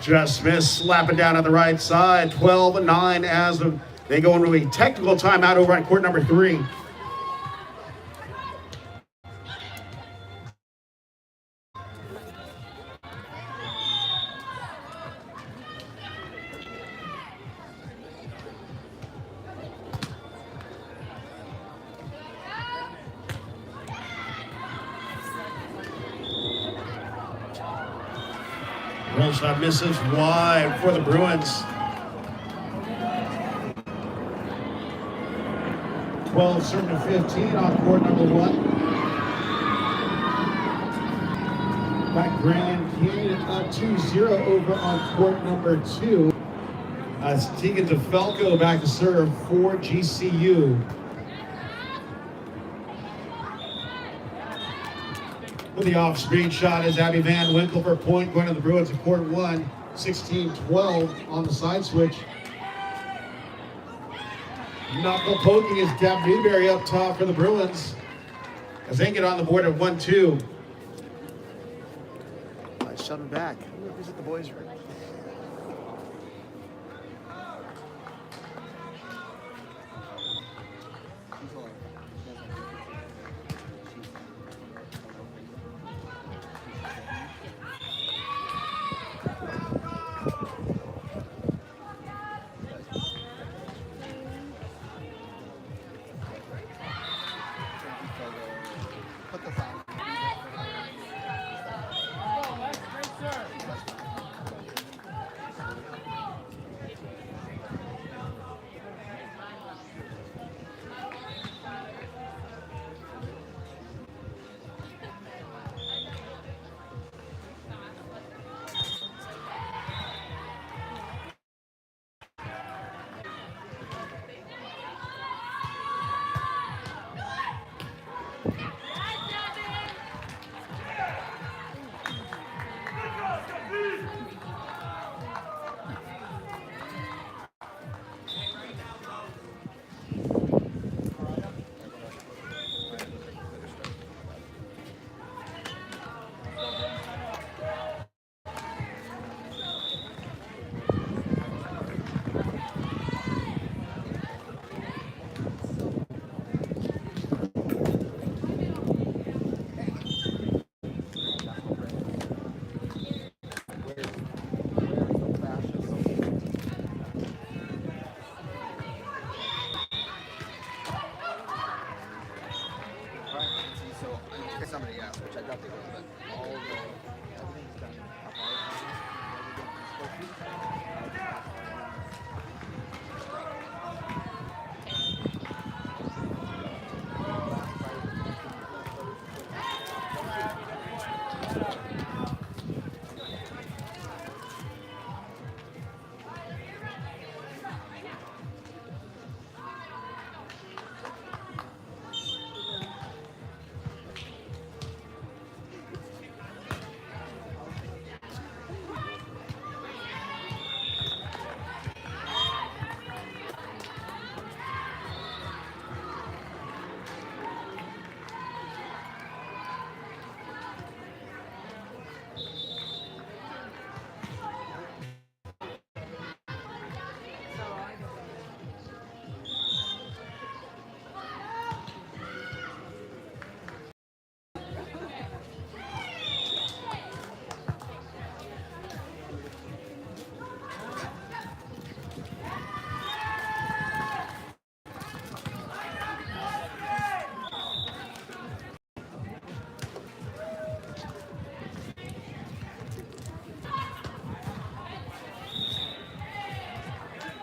Just missed, slapping down on the right side. 12-9 as they go into a technical timeout over on court number 3. Roll shot misses wide for the Bruins. 12 serving to 15 on court number 1. Back Grand Canyon up 2-0 over on court number 2. Tegan DeFalco back to serve for GCU. With the off-screen shot is Abby Van Winkle for point, going to the Bruins at court 1. 16-12 on the side switch. Knuckle poking is Deb Newberry up top for the Bruins as they get on the board at 1-2. Shut him back. Who's at the boys' room? Somebody else, which I doubt they will, but everything's done.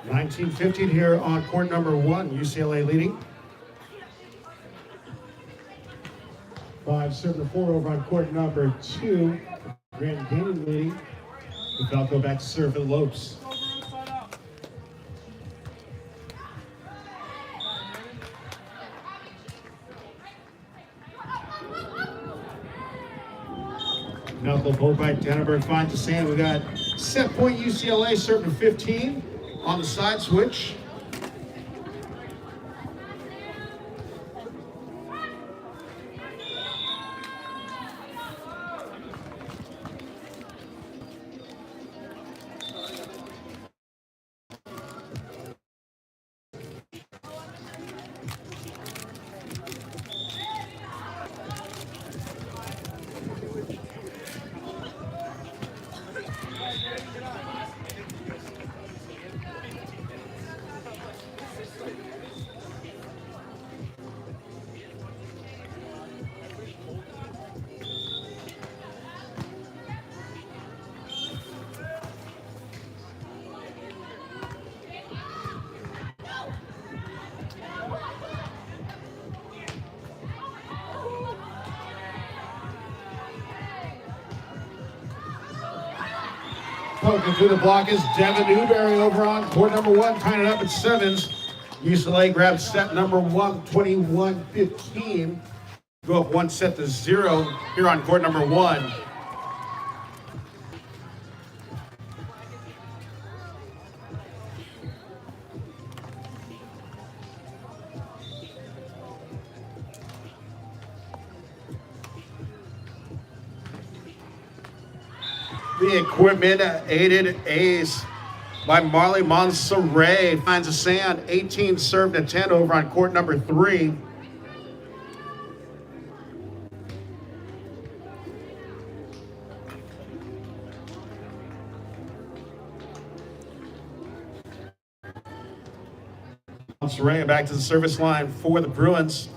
$19.15 here on court number 1, UCLA leading. 5-7-4 over on court number 2, Grand Canyon leading. The Falco back to serve for the Lopes. Knuckle pull by Denneberg finds the sand. We got set point UCLA serving 15 on the side switch. Poking through the block is Devin Newberry over on court number 1, tying it up at 7s. UCLA grabs set number 1, 21-15. Go up 1-0 here on court number 1. The equipment aided ace by Marley Monserrat. Finds a sand, 18 served to 10 over on court number 3. Monserrat back to the service line for the Bruins.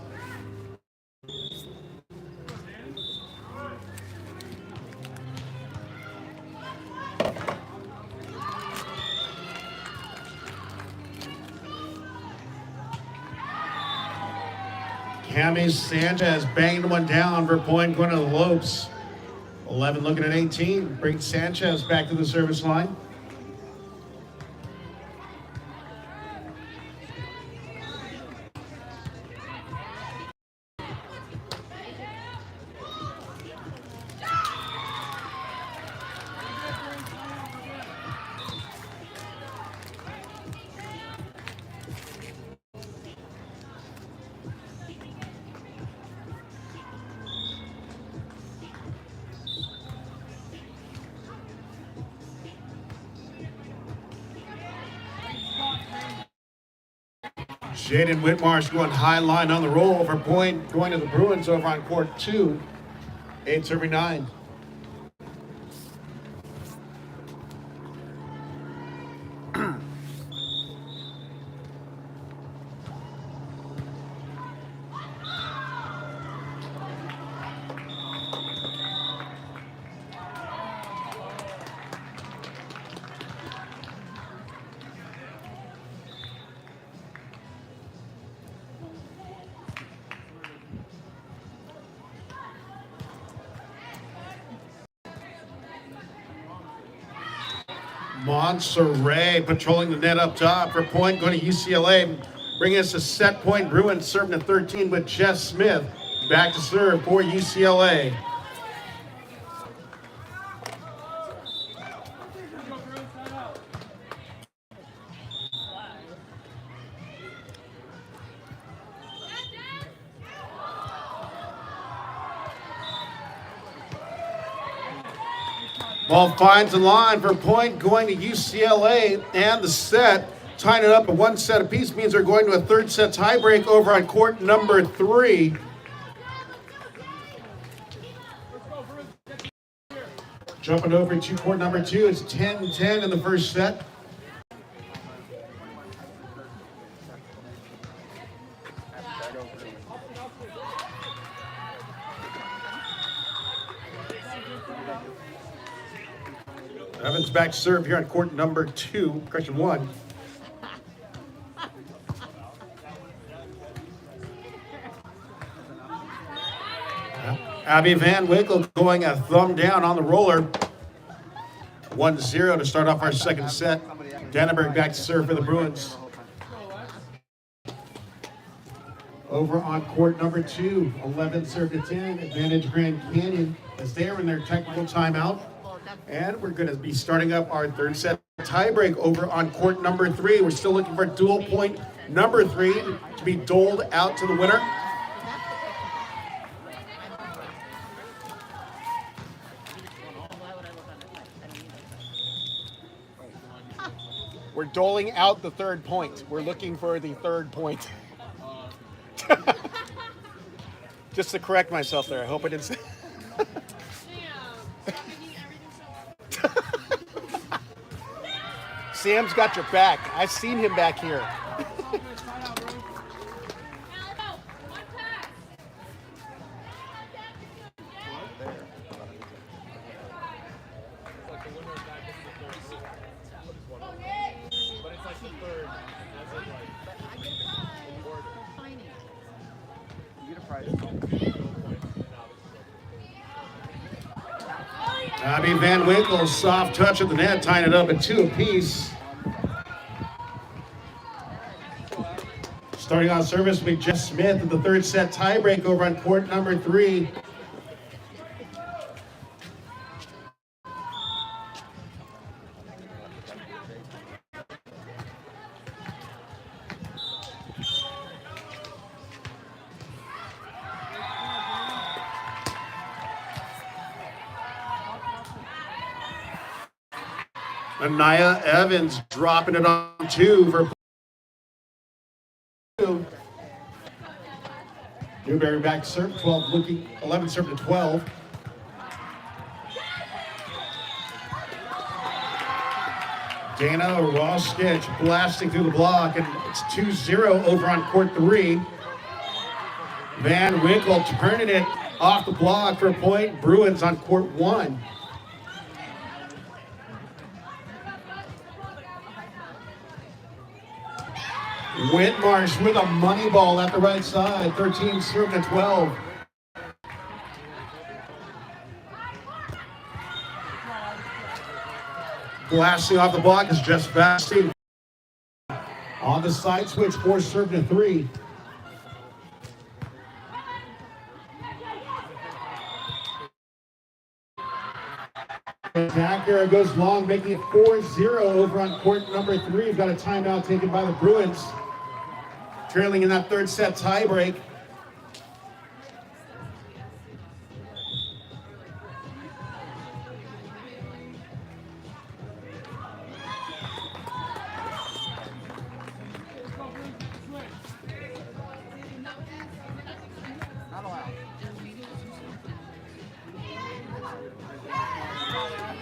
Cami Sanchez banged one down for point going to the Lopes. 11 looking at 18. Brings Sanchez back to the service line. Jaden Whitmarsh going high line on the roll for point, going to the Bruins over on court 2. 8-9. Monserrat patrolling the net up top for point going to UCLA. Bringing us a set point. Bruins serving at 13 with Jess Smith. Back to serve for UCLA. Ball finds the line for point going to UCLA, and the set tying it up at 1 set apiece means they're going to a third set tiebreak over on court number 3. Jumping over to court number 2, it's 10-10 in the first set. Evans back to serve here on court number 2, question 1. Abby Van Winkle going a thumb down on the roller. 1-0 to start off our second set. Dannenberg back to serve for the Bruins. Over on court number 2, 11 serve to 10, advantage Grand Canyon as they are in their technical timeout. And we're going to be starting up our third set tiebreak over on court number 3. We're still looking for dual point number 3 to be doled out to the winner. We're doling out the third point. We're looking for the third point. Just to correct myself there. I hope I didn't say. Sam's got your back. I've seen him back here. Abby Van Winkle, soft touch of the net, tying it up at 2 apiece. Starting on service will be Jeff Smith at the third set tiebreak over on court number 3. Anaya Evans dropping it on 2 for Newberry back to serve, 12 looking, 11 serving to 12. Dana Rostich blasting through the block, and it's 2-0 over on court 3. Van Winkle turning it off the block for a point. Bruins on court 1. Whitmarsh with a money ball at the right side, 13 serving to 12. Blasting off the block is Jess Basti. On the side switch, 4 serving to 3. Attacker goes long, making it 4-0 over on court number 3. We've got a timeout taken by the Bruins. Trailing in that third set tiebreak.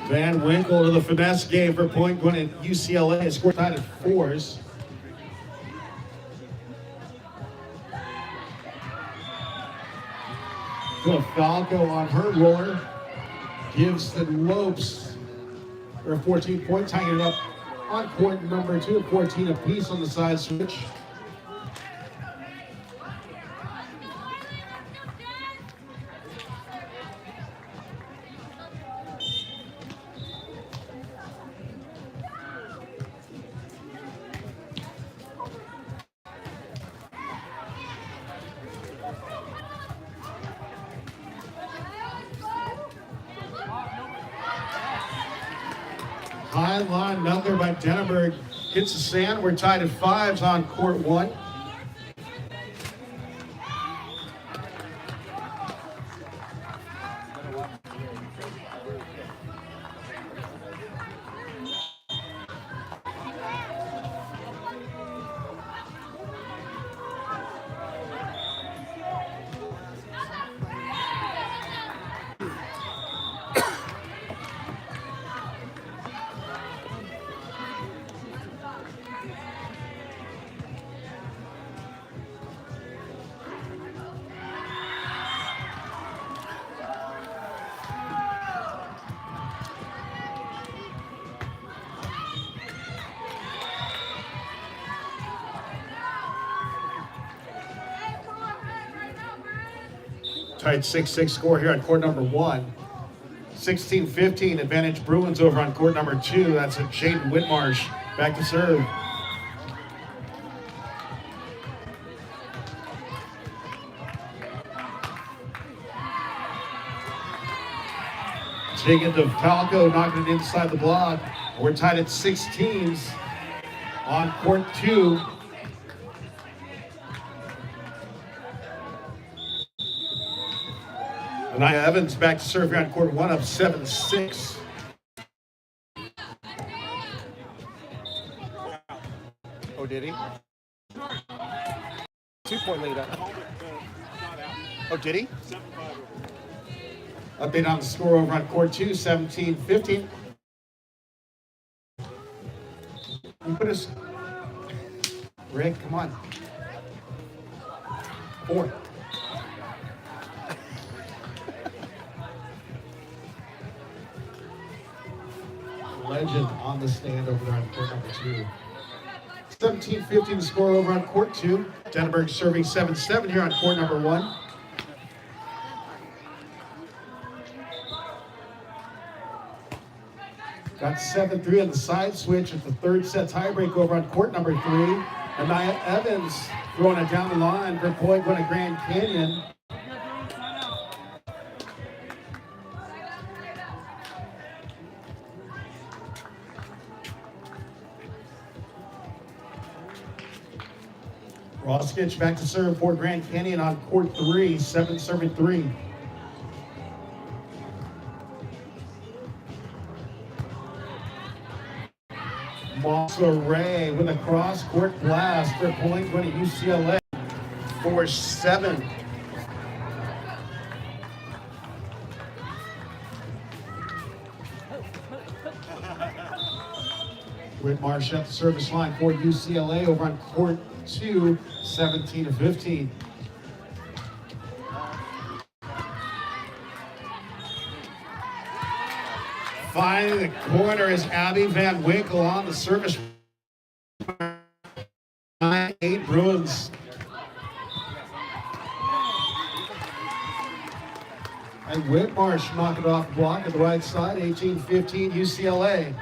Van Winkle to the finesse game for point going at UCLA. Score tied at 4s. To Falco on her roller. Gives the Lopes for a 14-point, tying it up on court number 2, 14 apiece on the side switch. High line number by Denneberg hits the sand. We're tied at 5s on court 1. Tied 6-6 score here on court number 1. 16-15 advantage Bruins over on court number 2. That's a Jaden Whitmarsh back to serve. Taking to Falco, knocking it inside the block. We're tied at 16s on court 2. Anaya Evans back to serve here on court 1, up 7-6. Oh, did he? 2-point lead up. Oh, did he? Update on the score over on court 2, 17-15. You put us, Rick, come on. 4. Legend on the stand over there on court number 2. 17-15 the score over on court 2. Denneberg serving 7-7 here on court number 1. Got 7-3 on the side switch at the third set tiebreak over on court number 3. Anaya Evans throwing it down the line for point going to Grand Canyon. Roskich back to serve for Grand Canyon on court 3, 7-3. Monterey with a cross-court blast for point going to UCLA, 4-7. Whitmarsh at the service line for UCLA over on court 2, 17-15. Finding the corner is Abby Van Winkle on the service. 9-8 Bruins. And Whitmarsh knock it off the block at the right side, 18-15 UCLA.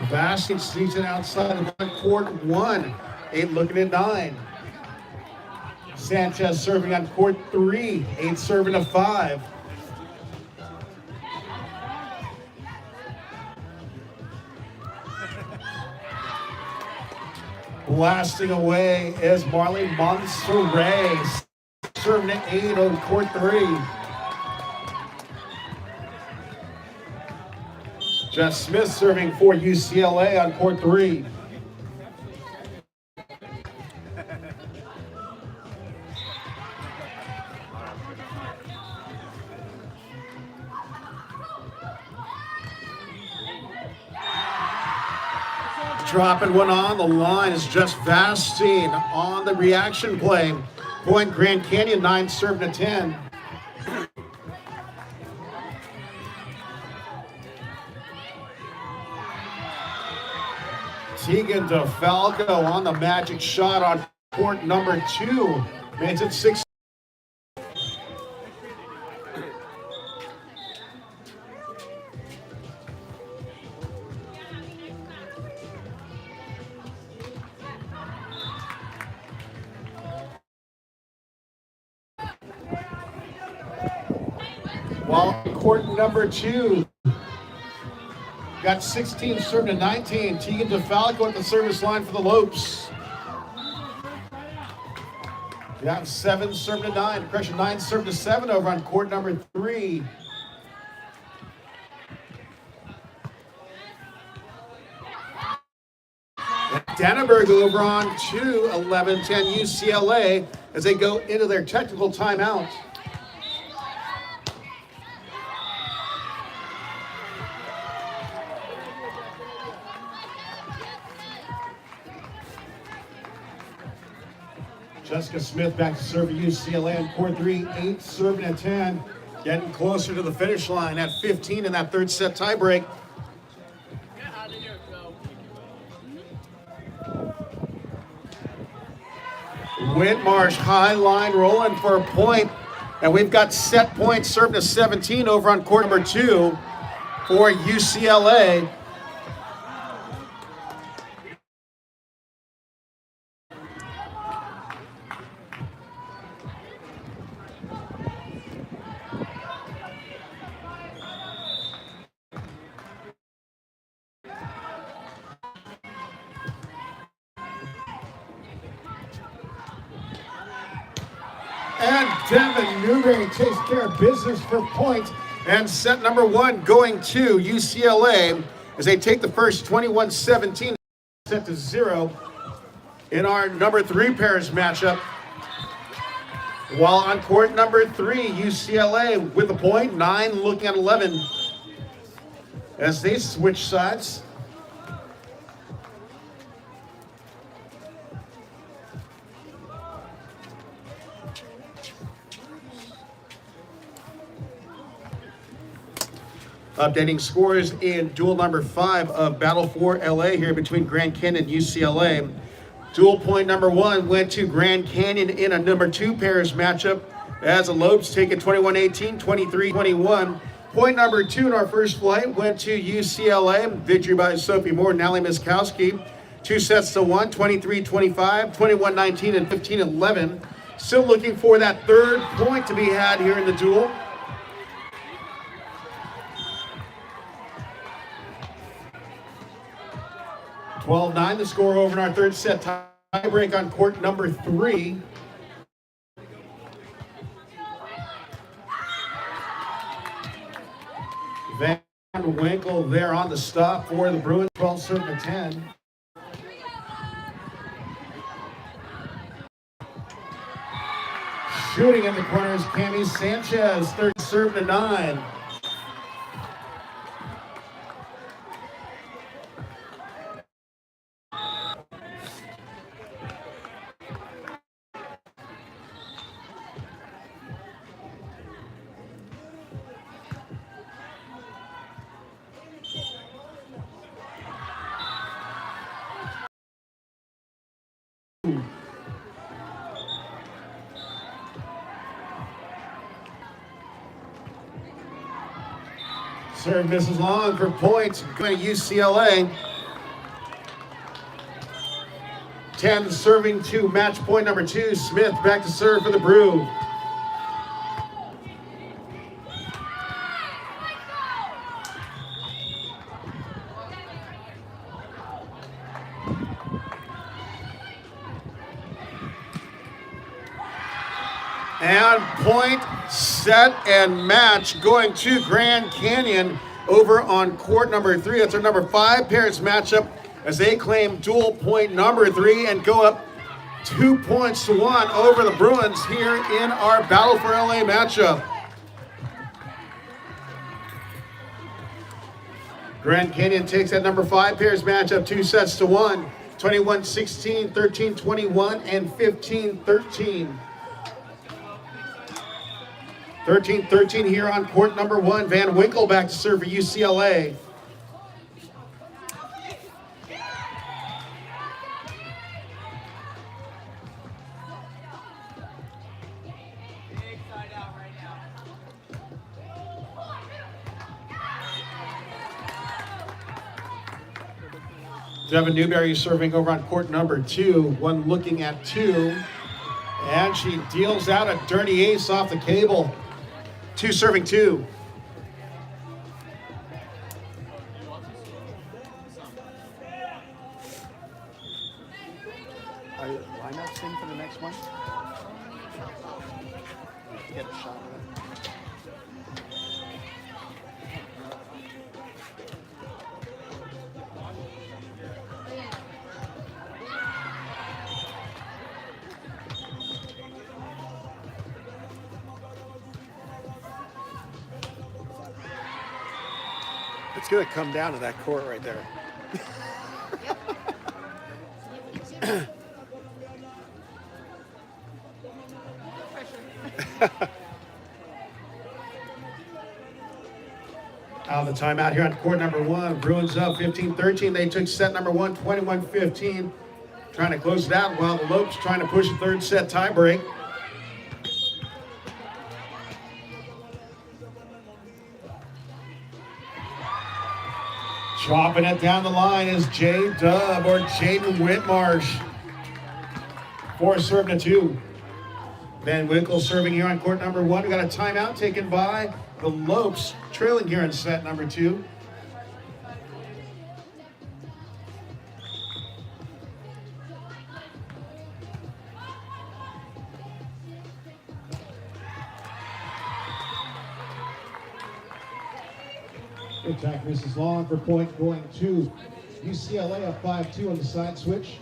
Vasquez sneaks it outside of court 1, 8 looking at 9. Sanchez serving on court 3, 8 serving to 5. Blasting away is Marley Monserrat, serving at 8 on court 3. Jess Smith serving for UCLA on court 3. Dropping one on the line is just Vastine on the reaction play. Point Grand Canyon, 9 serving to 10. Tegan DeFalco on the magic shot on court number 2. Makes it 6. While court number 2 got 16 serving to 19. Tegan DeFalco at the service line for the Lopes. Got 7 serving to 9. Pressure 9 serving to 7 over on court number 3. Dannenberg over on 2, 11-10 UCLA as they go into their technical timeout. Jessica Smith back to serve at UCLA on court 3, 8 serving at 10. Getting closer to the finish line at 15 in that third set tiebreak. Whitmarsh high line rolling for a point. And we've got set points serving to 17 over on court number 2 for UCLA. And Devin Newberry takes care of business for point. And set number 1 going to UCLA as they take the first 21-17 set to 0 in our number 3 pairs matchup. While on court number 3, UCLA with a point, 9 looking at 11 as they switch sides. Updating scores in duel number 5 of Battle for LA here between Grand Canyon and UCLA. Duel point number 1 went to Grand Canyon in a number 2 pairs matchup. as the Lopes take it 21-18, 23-21. Point number 2 in our first flight went to UCLA. Victory by Sophie Moore and Allie Miskowski. 2 sets to 1, 23-25, 21-19, and 15-11. Still looking for that third point to be had here in the duel. (12-9) the score over in our third set tiebreak on court number 3. Van Winkle there on the stop for the Bruins, 12 serving to 10. Shooting in the corners, Cami Sanchez, third serve to 9. Serve misses long for points. Going to UCLA. 10 serving to match point number 2. Smith back to serve for the Brew. And point, set, and match going to Grand Canyon over on court number 3. That's our number 5 pairs matchup as they claim dual point number 3 and go up 2 points to 1 over the Bruins here in our Battle for LA matchup. Grand Canyon takes that number 5 pairs matchup 2 sets to 1, 21-16, 13-21, and 15-13. 13-13 here on court number 1. Van Winkle back to serve for UCLA. Devin Newberry serving over on court number 2. One looking at 2. And she deals out a dirty ace off the cable. 2 serving 2. Are you line up thing for the next one? Get a shot of it. It's going to come down to that court right there. Out of the timeout here on court number 1. Bruins up 15-13. They took set number 1, 21-15. Trying to close it out while the Lopes trying to push a third set tiebreak. Chopping it down the line is J-Dub or Jaden Whitmarsh. 4 serving to 2. Van Winkle serving here on court number 1. We got a timeout taken by the Lopes, trailing here in set number 2. Attack misses long for point going to UCLA up 5-2 on the side switch.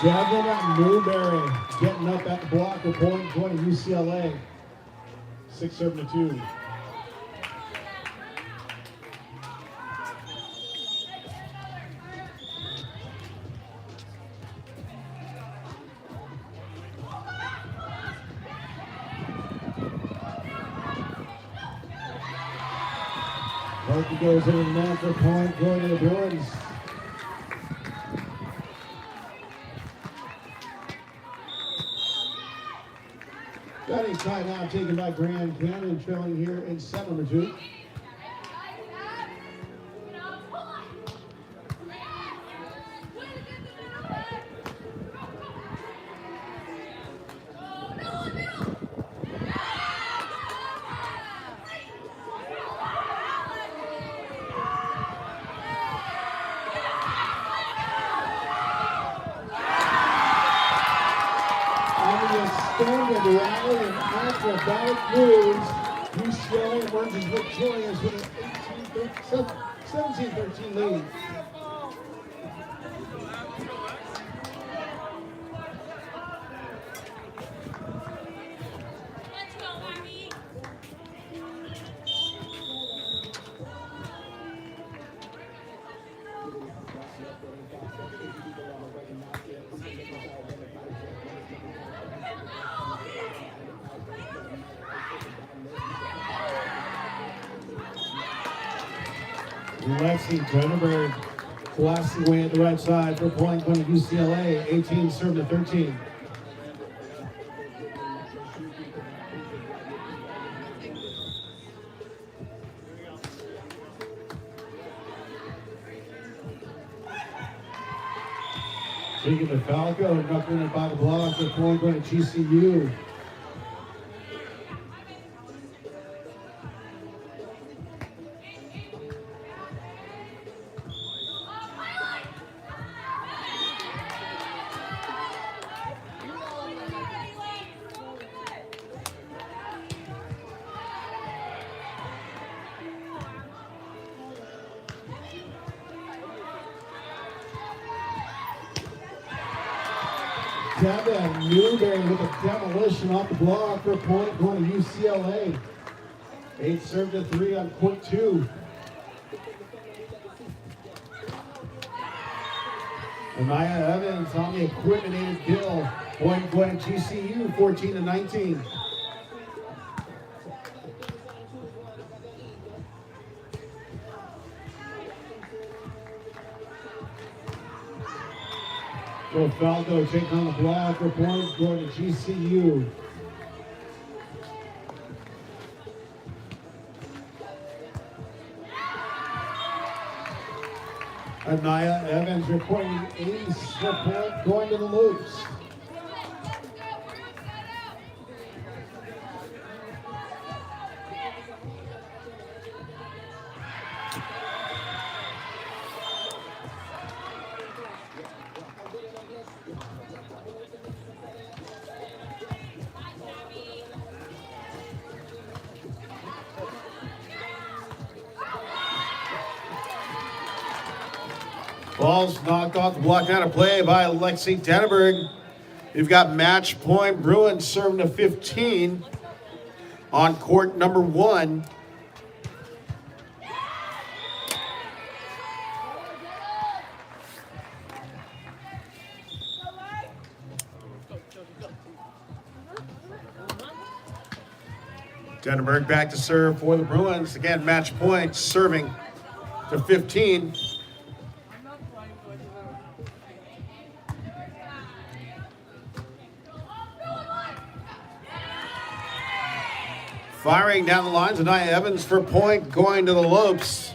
Devin Newberry getting up at the block for point going to UCLA. 6-7-2. Hockey goes into the net for point going to the Bruins. Got a timeout taken by Grand Canyon, trailing here in 7-2. Extended rally and acrobatic moves, UCLA emerges victorious with an 17-13 lead. Lexi Denneberg blasting away at the right side for point going to UCLA, 18-13. Taking the Falco, knuckling it by the block for point going to GCU. Devin Newberry with a demolition off the block for a point going to UCLA. 8-3 on court 2. Amaya Evans on the equipment-aided kill. Point going to GCU, 14-19. Falco taking on the block for points going to GCU. Anaya Evans recording ace for point going to the Loops. Ball's knocked off the block out of play by Lexi Denneberg. We've got match point Bruins serving to 15 on court number 1. Denneberg back to serve for the Bruins. Again, match point serving to 15. Firing down the lines, Anaya Evans for point going to the Lopes.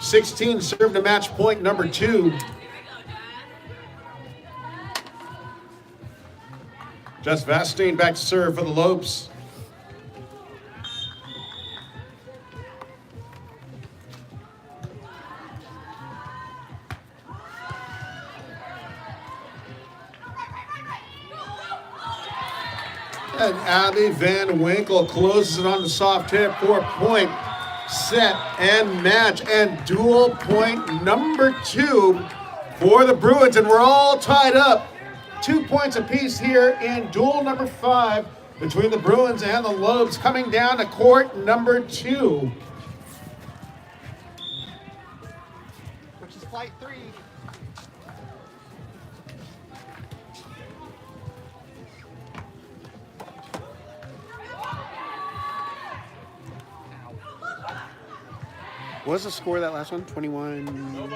16 served to match point number 2. Jess Vastine back to serve for the Lopes. And Abby Van Winkle closes it on the soft hit for point, set, and match. And dual point number 2 for the Bruins. And we're all tied up 2 points apiece here in duel number 5 between the Bruins and the Lobes, coming down to court number 2. Which is flight 3. What was the score of that last one? 21?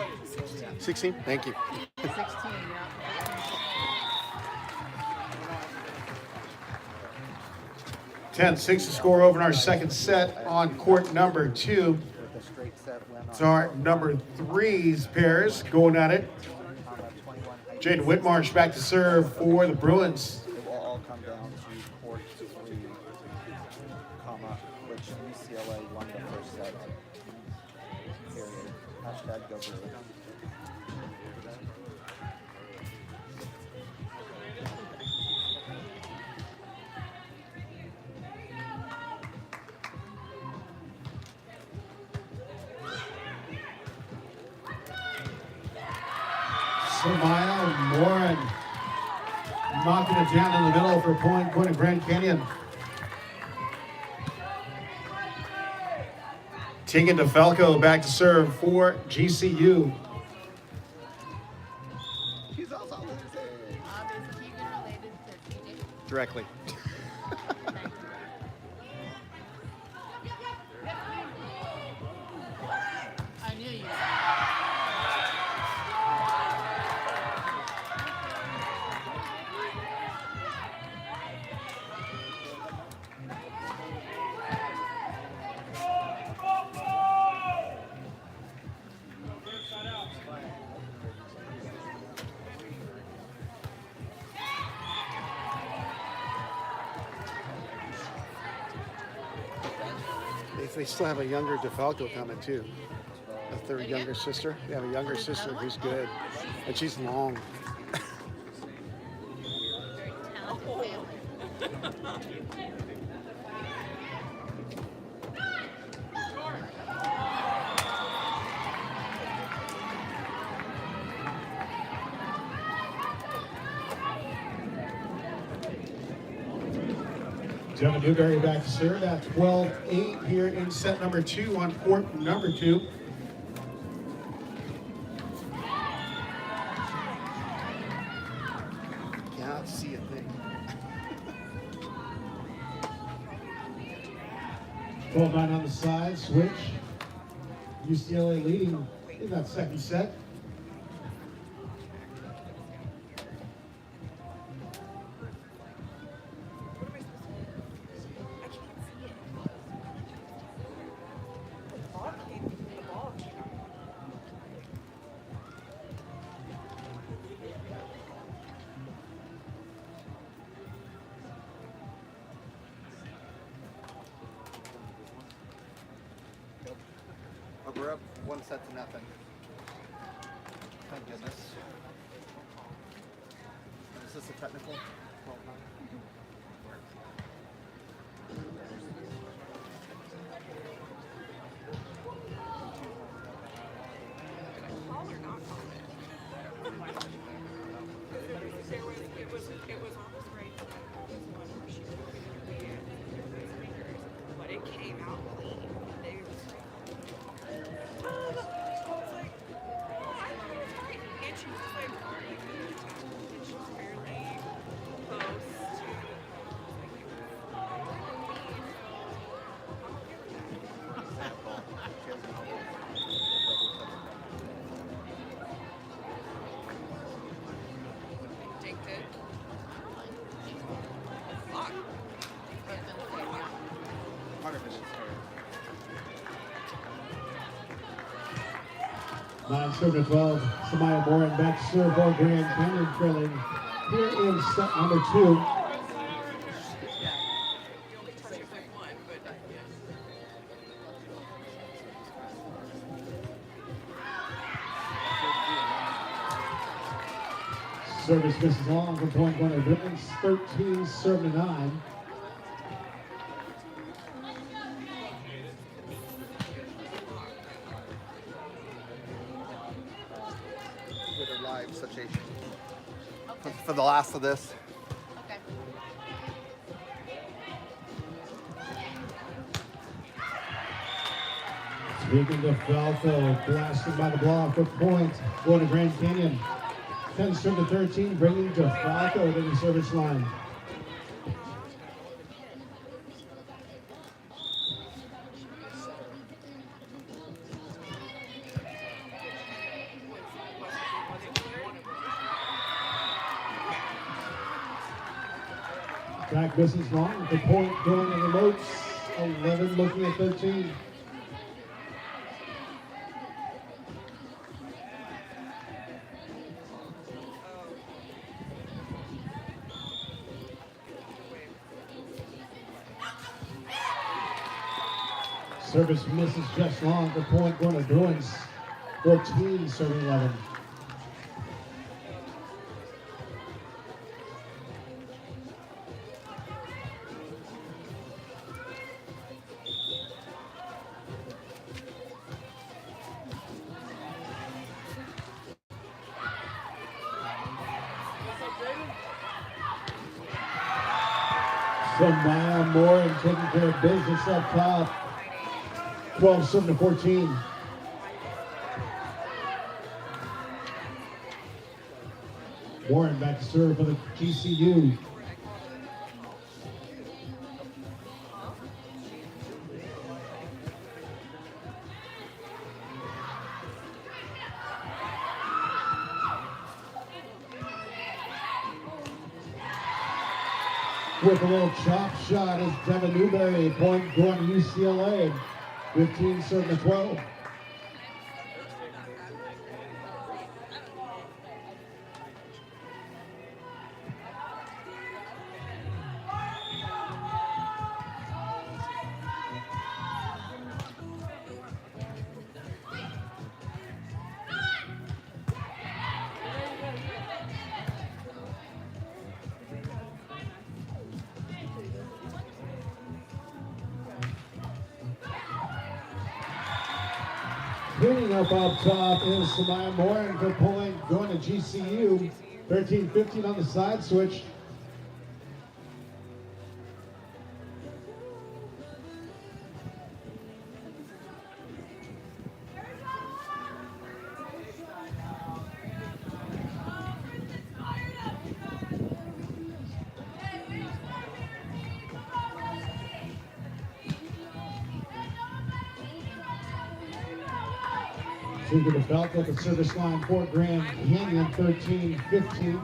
16? Thank you. 16, yeah. 10-6 to score over in our second set on court number 2. With a straight set win on It's our number 3's pairs going at it. combat 21. Jaden Whitmarsh back to serve for the Bruins. It will all come down to court 3, comma, which UCLA won the first set. Period. Hashtag go Bruins. Samaya Morin knocking it down in the middle for a point going to Grand Canyon. Tegan DeFalco back to serve for GCU. He's also losing. Is Keegan related to TJ? Directly. I knew you. They still have a younger DeFalco coming too. A third younger sister. They have a younger sister who's good. And she's long. Very talented family. Devin Newberry back to serve at 12-8 here in set number 2 on court number 2. Cannot see a thing. 12-9 on the side, switch. UCLA leading in that second set. Oh, we're up 1 set to nothing. Thank goodness. Is this a technical? 12-9? It was almost right. But it came out clean. They was like, oh, I was like, I thought it was tight. And she was like, and she was fairly close to take it. Fuck. Part of it is fair. 9-7-12. Samaya Morin back to serve for Grand Canyon, trailing here in set number 2. You only touch it with one, but yes. Service misses long for point going to Bruins, 13-7-9. With a live situation. Okay. for the last of this. Okay. Speaking to Falco, blasted by the block for point, going to Grand Canyon. 10 serve to 13, bringing to Falco to the service line. Back distance long, the point going to the Lopes. 11 looking at 13. Service misses just long. The point going to Bruins. 14 serving 11. Samaya Moore taking care of business up top. 12 7 to 14. Warren back to serve for the GCU. With a little chop shot is Devin Newberry, point going to UCLA. 15 7 to 12. Cleaning up top is Samaya Moore for pulling, going to GCU. 13-15 on the side switch. Speaking of Falco at the service line for Grand Canyon, 13-15.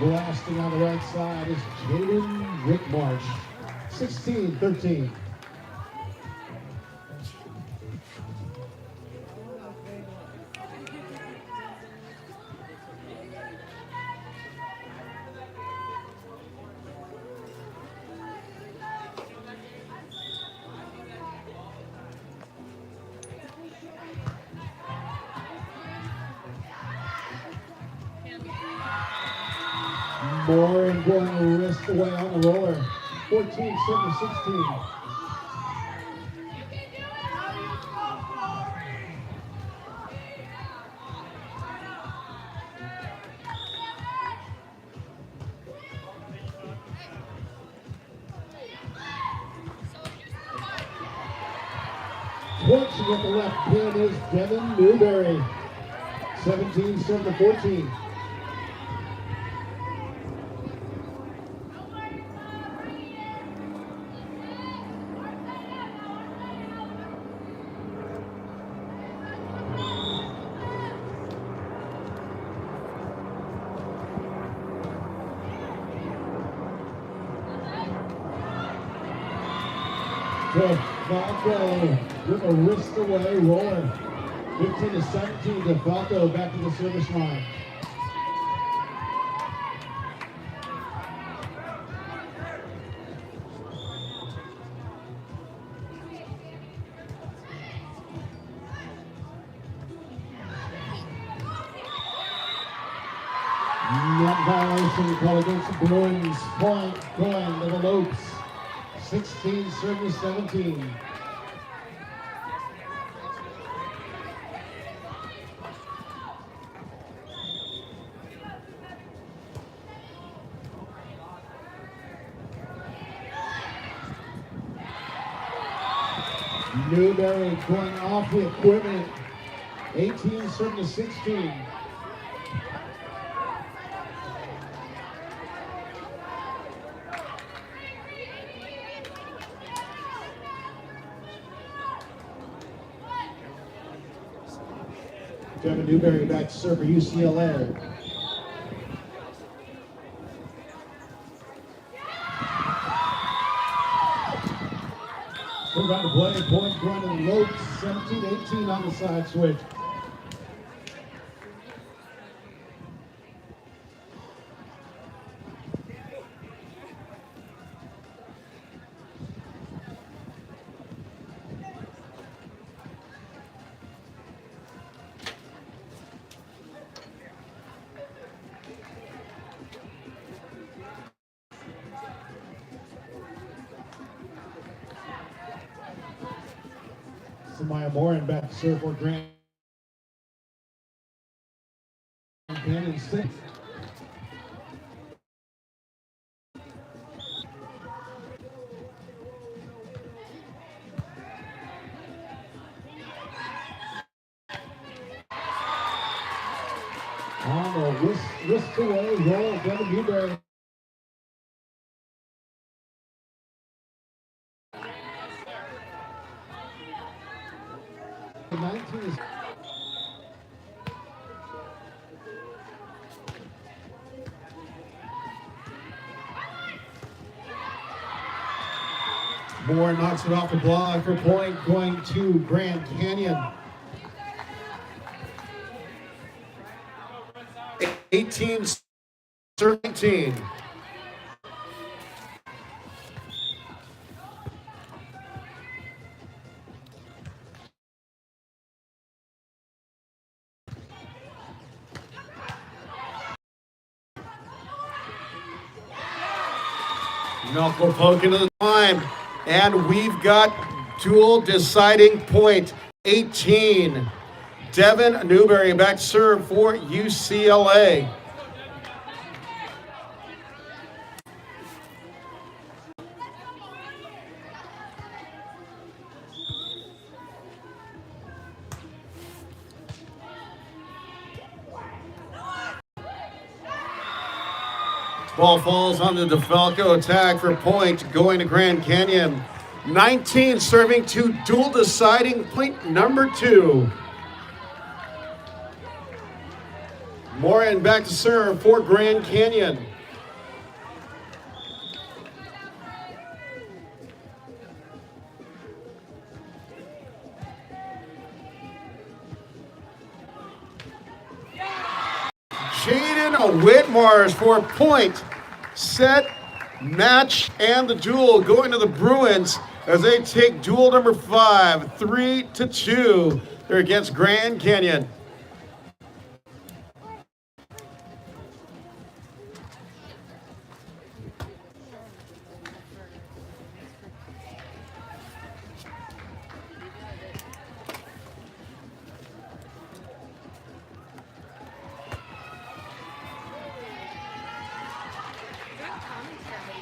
Blasting on the right side is Jaden Whitmarsh, 16-13. Moore and going wrist away on the roller. 14-7-16. Torching at the left pin is Devin Newberry. 17-7-14. Falco with a wrist away roller. 15-17 to Falco back to the service line. Net violation call against the Bruins. Point going to the Lopes. 16 serving 17. Newberry going off the equipment. 18 serving 16. Devin Newberry back to serve for UCLA. Still got to play. Point going to the Lopes. 17-18 on the side switch. Samaya Morin back to serve for Grand Canyon 6. On the whisk away roll, Devin Newberry. Moore knocks it off the block for point going to Grand Canyon. 18-17. Knuckle poke into the time, and we've got dual deciding point. 18. Devin Newberry back to serve for UCLA. Ball falls on the DeFalco attack for point going to Grand Canyon. 19 serving to dual deciding point number 2. Morin back to serve for Grand Canyon. Jaden Whitmars for point, set, match, and the duel going to the Bruins as they take duel number 5, 3-2. They're against Grand Canyon.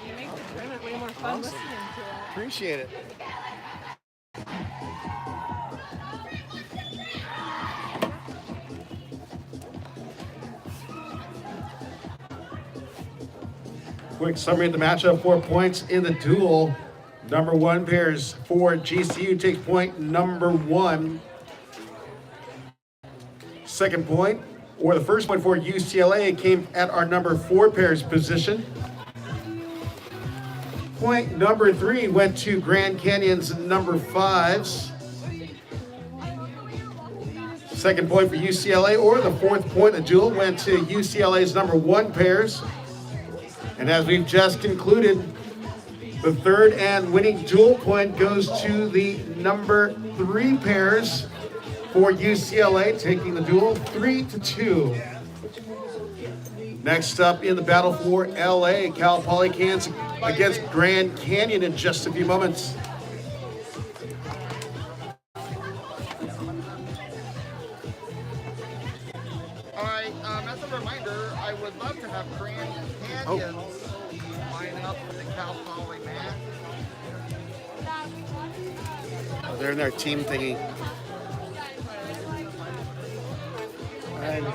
You make the tournament way more fun listening to it. Appreciate it. Quick summary of the matchup: 4 points in the duel. Number 1 pairs for GCU takes point number 1. Second point, or the first point for UCLA, came at our number 4 pairs position. Point number 3 went to Grand Canyon's number 5s. Second point for UCLA, or the fourth point of the duel, went to UCLA's number 1 pairs. And as we've just concluded, the third and winning duel point goes to the number 3 pairs for UCLA, taking the duel 3-2. Next up in the battle for LA, Cal Poly Kansas against Grand Canyon in just a few moments. All right, as a reminder, I would love to have Grand Canyons line up with the Cal Poly man. Oh, they're in their team thingy. And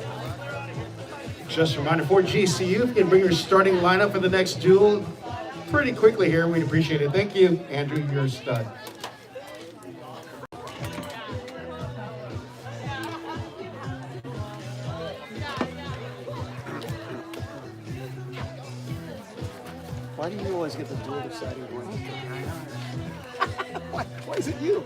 just a reminder for GCU, if you can bring your starting lineup for the next duel pretty quickly here, we'd appreciate it. Thank you, Andrew, you're a stud. Why do you always get the dual deciding one? Why is it you?